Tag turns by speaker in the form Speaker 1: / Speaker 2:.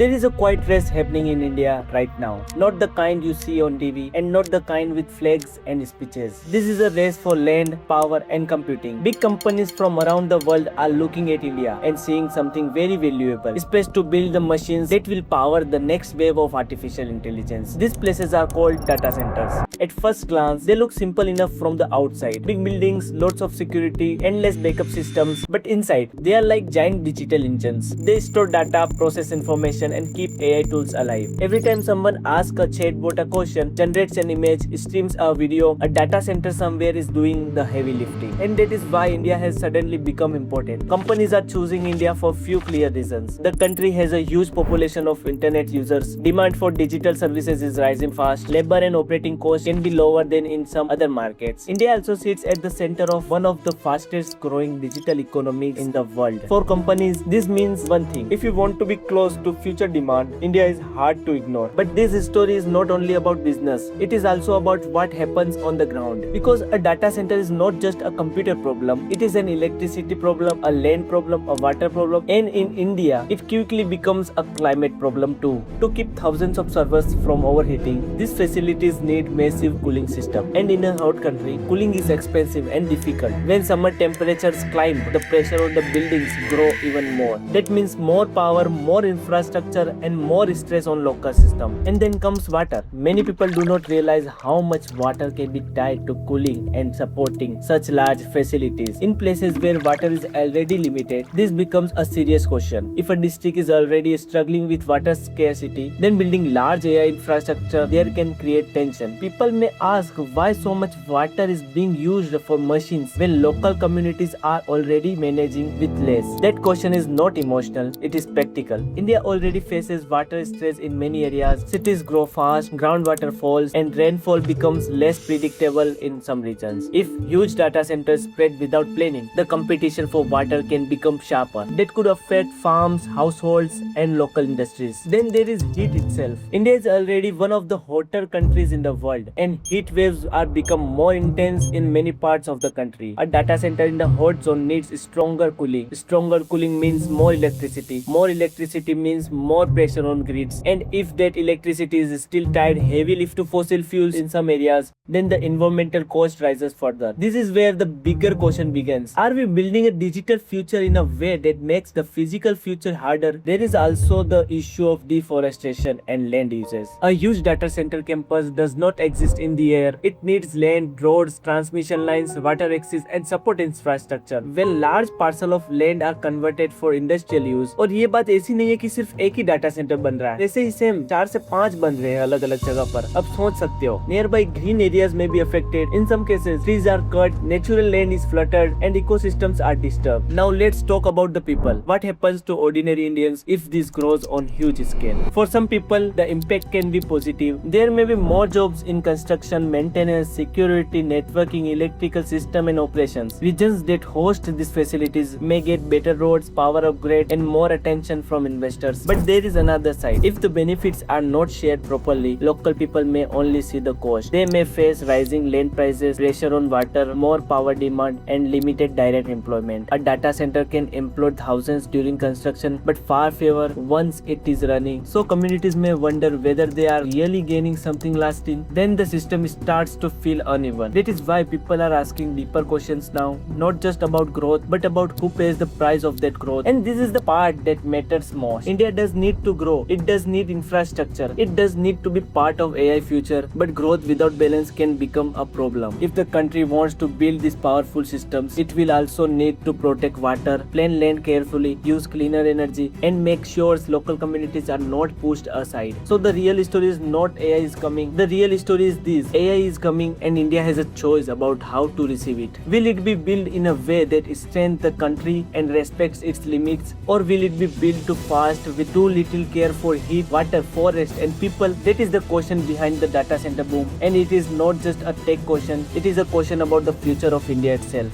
Speaker 1: There is a quiet race happening in India right now. Not the kind you see on TV and not the kind with flags and speeches. This is a race for land, power and computing. Big companies from around the world are looking at India and seeing something very valuable. Space to build the machines that will power the next wave of artificial intelligence. These places are called data centers. At first glance, they look simple enough from the outside. Big buildings, lots of security, endless backup systems. But inside, they are like giant digital engines. They store data, process information and keep AI tools alive. Every time someone asks a chatbot a question, generates an image, streams a video, a data center somewhere is doing the heavy lifting. And that is why India has suddenly become important. Companies are choosing India for few clear reasons. The country has a huge population of internet users. Demand for digital services is rising fast. Labor and operating costs can be lower than in some other markets. India also sits at the center of one of the fastest growing digital economies in the world. For companies, this means one thing. If you want to be close to future demand, India is hard to ignore. But this story is not only about business, it is also about what happens on the ground. Because a data center is not just a computer problem, it is an electricity problem, a land problem, a water problem, and in India, it quickly becomes a climate problem too. To keep thousands of servers from overheating, these facilities need massive cooling system. And in a hot country, cooling is expensive and difficult. When summer temperatures climb, the pressure on the buildings grow even more. That means more power, more infrastructure and more stress on local system. And then comes water. Many people do not realize how much water can be tied to cooling and supporting such large facilities. In places where water is already limited, this becomes a serious question. If a district is already struggling with water scarcity, then building large AI infrastructure there can create tension. People may ask why so much water is being used for machines when local communities are already managing with less. That question is not emotional, it is practical. India already faces water stress in many areas. Cities grow fast, groundwater falls, and rainfall becomes less predictable in some regions. If huge data centers spread without planning, the competition for water can become sharper. That could affect farms, households, and local industries. Then there is heat itself. India is already one of the hotter countries in the world, and heat waves are become more intense in many parts of the country. A data center in the hot zone needs stronger cooling. Stronger cooling means more electricity. More electricity means more pressure on grids. And if that electricity is still tied heavily to fossil fuels in some areas, then the environmental cost rises further. This is where the bigger question begins. Are we building a digital future in a way that makes the physical future harder? There is also the issue of deforestation and land uses. A huge data center campus does not exist in the air. It needs land, roads, transmission lines, water access and support infrastructure. When large parcel of land are converted for industrial use, और ये बात ऐसी नहीं है कि सिर्फ एक ही data centre बन रहा है, ऐसे ही सेम 4 से 5 बन रहे हैं अलग अलग जगह पर. अब सोच सकते हो, nearby green areas may be affected. In some cases, trees are cut, natural land is flooded, and ecosystems are disturbed. Now let's talk about the people. What happens to ordinary Indians if this grows on huge scale? For some people, the impact can be positive. There may be more jobs in construction, maintenance, security, networking, electrical system and operations. Regions that host these facilities may get better roads, power upgrade and more attention from investors. But there is another side. If the benefits are not shared properly, local people may only see the cost. They may face rising land prices, pressure on water, more power demand and limited direct employment. A data center can employ thousands during construction but far fewer once it is running. So communities may wonder whether they are really gaining something lasting. Then the system starts to feel uneven. That is why people are asking deeper questions now, not just about growth but about who pays the price of that growth. And this is the part that matters most. India does need to grow. It does need infrastructure. It does need to be part of AI future, but growth without balance can become a problem. If the country wants to build these powerful systems, it will also need to protect water, plan land carefully, use cleaner energy and make sure local communities are not pushed aside. So the real story is not AI is coming. The real story is this: AI is coming and India has a choice about how to receive it. Will it be built in a way that strengthens the country and respects its limits, or will it be built too fast with too little care for heat, water, forest and people? That is the question behind the data center boom, and it is not just a tech question, it is a question about the future of India itself.